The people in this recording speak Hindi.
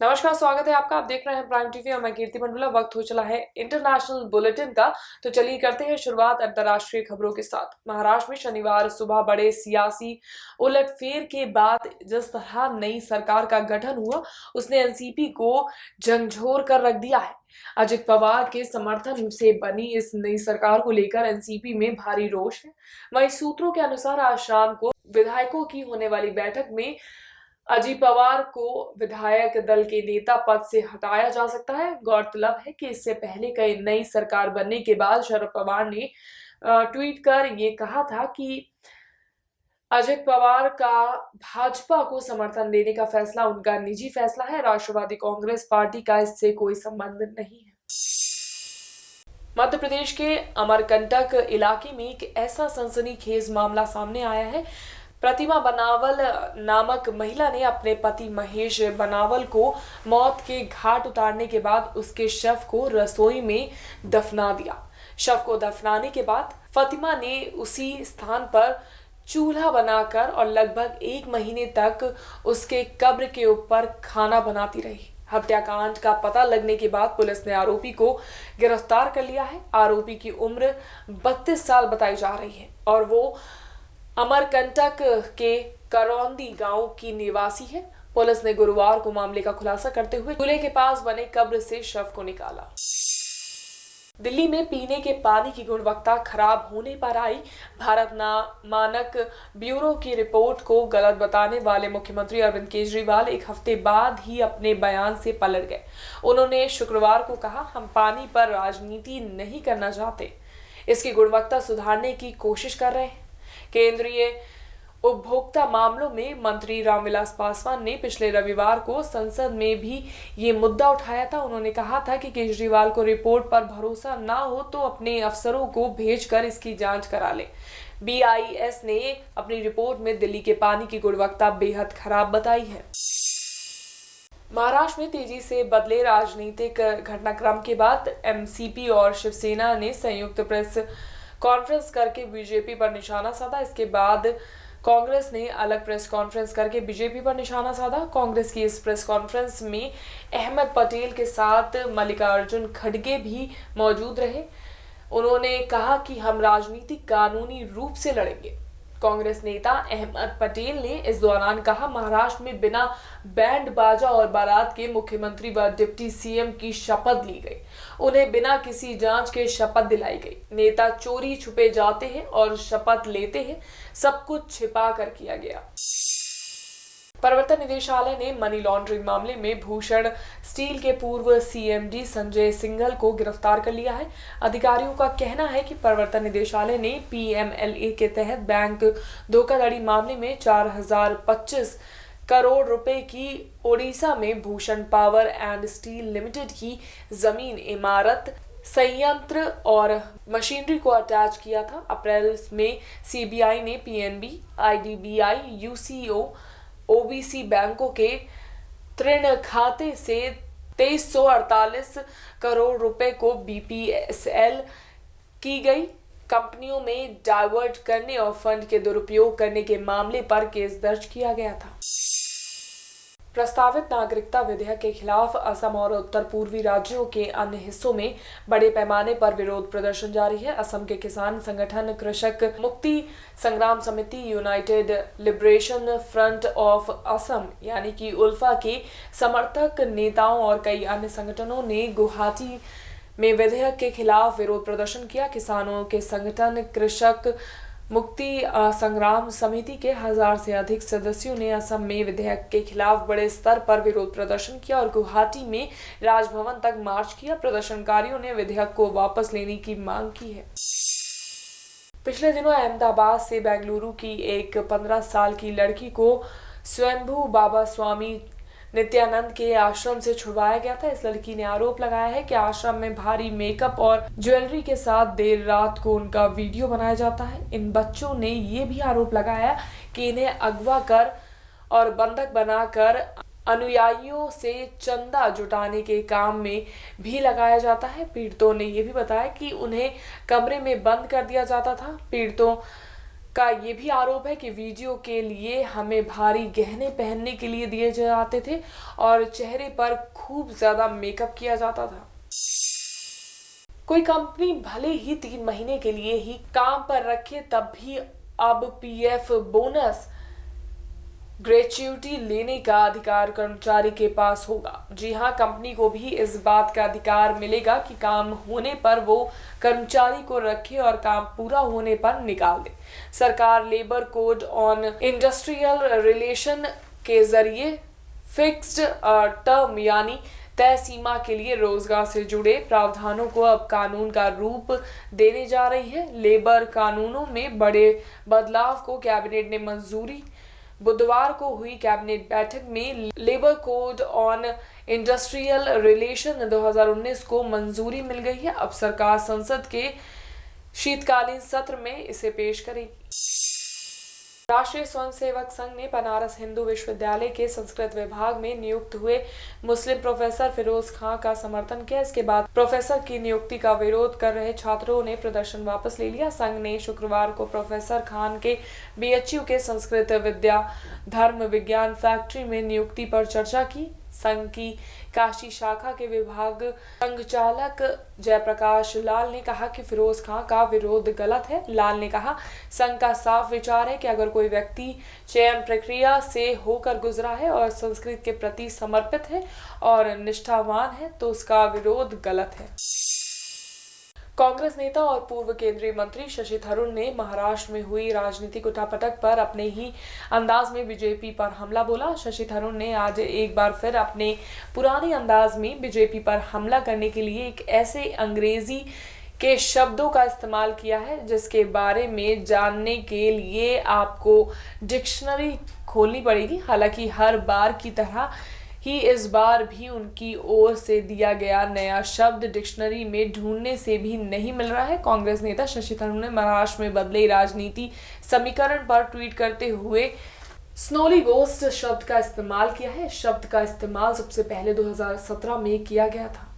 नमस्कार, स्वागत है आपका। आप देख रहे हैं प्राइम टीवी और मैं कीर्ति मंडला। वक्त हो चला है इंटरनेशनल बुलेटिन का, तो चलिए करते हैं शुरुआत अंतर्राष्ट्रीय खबरों के साथ। महाराष्ट्र में शनिवार सुबह बड़े सियासी उलटफेर के बाद जिस तरह नई सरकार का गठन हुआ, उसने एनसीपी को झकझोर कर रख दिया है। अजित पवार के समर्थन से बनी इस नई सरकार को लेकर एनसीपी में भारी रोष है। वहीं सूत्रों के अनुसार आज शाम को विधायकों की होने वाली बैठक में अजित पवार को विधायक दल के नेता पद से हटाया जा सकता है। गौरतलब है कि इससे पहले कई नई सरकार बनने के बाद शरद पवार ने ट्वीट कर ये कहा था कि अजित पवार का भाजपा को समर्थन देने का फैसला उनका निजी फैसला है, राष्ट्रवादी कांग्रेस पार्टी का इससे कोई संबंध नहीं है। मध्य प्रदेश के अमरकंटक इलाके में एक ऐसा सनसनीखेज मामला सामने आया है। प्रतिमा बनावल नामक महिला ने अपने पति महेश बनावल को मौत के घाट उतारने के बाद उसके शव को रसोई में दफना दिया। शव को दफनाने के बाद फातिमा ने उसी स्थान पर चूल्हा बनाकर और लगभग 1 महीने तक उसके कब्र के ऊपर खाना बनाती रही। हत्याकांड का पता लगने के बाद पुलिस ने आरोपी को गिरफ्तार कर लिया है। आरोपी की उम्र 32 साल बताई जा रही है और वो अमरकंटक के करौंदी गांव की निवासी है। पुलिस ने गुरुवार को मामले का खुलासा करते हुए चूल्हे के पास बने कब्र से शव को निकाला। दिल्ली में पीने के पानी की गुणवत्ता खराब होने पर आई भारत मानक ब्यूरो की रिपोर्ट को गलत बताने वाले मुख्यमंत्री अरविंद केजरीवाल एक हफ्ते बाद ही अपने बयान से पलट गए। उन्होंने शुक्रवार को कहा, हम पानी पर राजनीति नहीं करना चाहते, इसकी गुणवत्ता सुधारने की कोशिश कर रहे हैं। केंद्रीय उपभोक्ता मामलों में मंत्री रामविलास पासवान ने पिछले रविवार को संसद में भी ये मुद्दा उठाया था। उन्होंने कहा था कि केजरीवाल को रिपोर्ट पर भरोसा ना हो तो अपने अफसरों को भेजकर इसकी जांच करा ले। बीआईएस ने अपनी रिपोर्ट में दिल्ली के पानी की गुणवत्ता बेहद खराब बताई है। महाराष्ट्र में तेजी से बदले राजनीतिक घटनाक्रम के बाद एमसीपी और शिवसेना ने संयुक्त प्रेस कॉन्फ्रेंस करके बीजेपी पर निशाना साधा। इसके बाद कांग्रेस ने अलग प्रेस कॉन्फ्रेंस करके बीजेपी पर निशाना साधा। कांग्रेस की इस प्रेस कॉन्फ्रेंस में अहमद पटेल के साथ मल्लिकार्जुन खड़गे भी मौजूद रहे। उन्होंने कहा कि हम राजनीति कानूनी रूप से लड़ेंगे। कांग्रेस नेता अहमद पटेल ने इस दौरान कहा, महाराष्ट्र में बिना बैंड बाजा और बारात के मुख्यमंत्री व डिप्टी सीएम की शपथ ली गई। उन्हें बिना किसी जांच के शपथ दिलाई गई। नेता चोरी छुपे जाते हैं और शपथ लेते हैं, सब कुछ छिपा कर किया गया। प्रवर्तन निदेशालय ने मनी लॉन्ड्रिंग मामले में भूषण स्टील के पूर्व सीएमडी संजय सिंघल को गिरफ्तार कर लिया है। अधिकारियों का कहना है कि प्रवर्तन निदेशालय ने पीएमएलए के तहत बैंक धोखाधड़ी मामले में 4025 करोड़ रुपए की ओडिशा में Bhushan power and steel limited की जमीन, इमारत, संयंत्र और मशीनरी को अटैच किया था। अप्रैल में सीबीआई ने पीएनबी, आईडीबीआई, यूसीओ, ओबीसी बैंकों के ऋण खाते से 2348 करोड़ रुपए को बीपीएसएल की गई कंपनियों में डाइवर्ट करने और फंड के दुरुपयोग करने के मामले पर केस दर्ज किया गया था। प्रस्तावित नागरिकता विधेयक के खिलाफ असम और उत्तर पूर्वी राज्यों के अन्य हिस्सों में बड़े पैमाने पर विरोध प्रदर्शन जारी है। असम के किसान संगठन कृषक मुक्ति संग्राम समिति, United liberation front of Assam यानी कि उल्फा के समर्थक नेताओं और कई अन्य संगठनों ने गुवाहाटी में विधेयक के खिलाफ विरोध प्रदर्शन किया। किसानों के संगठन कृषक मुक्ति संग्राम समिति के 1000 से अधिक सदस्यों ने असम में विधेयक के खिलाफ बड़े स्तर पर विरोध प्रदर्शन किया और गुवाहाटी में राजभवन तक मार्च किया। प्रदर्शनकारियों ने विधेयक को वापस लेने की मांग की है। पिछले दिनों अहमदाबाद से बेंगलुरु की एक 15 साल की लड़की को स्वयंभू बाबा स्वामी नित्यानंद के आश्रम से छुड़वाया गया था। इस लड़की ने आरोप लगाया है कि आश्रम में भारी मेकअप और ज्वेलरी के साथ देर रात को उनका वीडियो बनाया जाता है। इन बच्चों ने ये भी आरोप लगाया कि इन्हें अगवा कर और बंधक बनाकर अनुयायियों से चंदा जुटाने के काम में भी लगाया जाता है। पीड़ितों ने यह भी बताया कि उन्हें कमरे में बंद कर दिया जाता था। पीड़ितों का ये भी आरोप है कि वीडियो के लिए हमें भारी गहने पहनने के लिए दिए जाते थे और चेहरे पर खूब ज्यादा मेकअप किया जाता था। कोई कंपनी भले ही 3 महीने के लिए ही काम पर रखे, तब भी अब पीएफ बोनस ग्रेच्युटी लेने का अधिकार कर्मचारी के पास होगा। जी हां, कंपनी को भी इस बात का अधिकार मिलेगा कि काम होने पर वो कर्मचारी को रखे और काम पूरा होने पर निकाल दे। सरकार labour code on industrial relation के जरिए फिक्स्ड टर्म यानी तय सीमा के लिए रोजगार से जुड़े प्रावधानों को अब कानून का रूप देने जा रही है। लेबर कानूनों में बड़े बदलाव को कैबिनेट ने मंजूरी। बुधवार को हुई कैबिनेट बैठक में labour code on industrial relation 2019 को मंजूरी मिल गई है। अब सरकार संसद के शीतकालीन सत्र में इसे पेश करेगी। राष्ट्रीय स्वयंसेवक संघ ने बनारस हिंदू विश्वविद्यालय के संस्कृत विभाग में नियुक्त हुए मुस्लिम प्रोफेसर फिरोज खां का समर्थन किया। इसके बाद प्रोफेसर की नियुक्ति का विरोध कर रहे छात्रों ने प्रदर्शन वापस ले लिया। संघ ने शुक्रवार को प्रोफेसर खान के बीएचयू के संस्कृत विद्या धर्म विज्ञान फैक्ट्री में नियुक्ति पर चर्चा की। संघ की काशी शाखा के विभाग संघचालक जयप्रकाश लाल ने कहा कि फिरोज खां का विरोध गलत है। लाल ने कहा, संघ का साफ विचार है कि अगर कोई व्यक्ति चयन प्रक्रिया से होकर गुजरा है और संस्कृत के प्रति समर्पित है और निष्ठावान है तो उसका विरोध गलत है। कांग्रेस नेता और पूर्व केंद्रीय मंत्री शशि थरूर ने महाराष्ट्र में हुई राजनीतिक उठापटक पर अपने ही अंदाज में बीजेपी पर हमला बोला। शशि थरूर ने आज एक बार फिर अपने पुराने अंदाज में बीजेपी पर हमला करने के लिए एक ऐसे अंग्रेजी के शब्दों का इस्तेमाल किया है जिसके बारे में जानने के लिए आपको डिक्शनरी खोलनी पड़ेगी। हालांकि हर बार की तरह ही इस बार भी उनकी ओर से दिया गया नया शब्द डिक्शनरी में ढूंढने से भी नहीं मिल रहा है। कांग्रेस नेता शशि थरूर ने महाराष्ट्र में बदले राजनीति समीकरण पर ट्वीट करते हुए स्नोली गोस्ट शब्द का इस्तेमाल किया है। शब्द का इस्तेमाल सबसे पहले 2017 में किया गया था।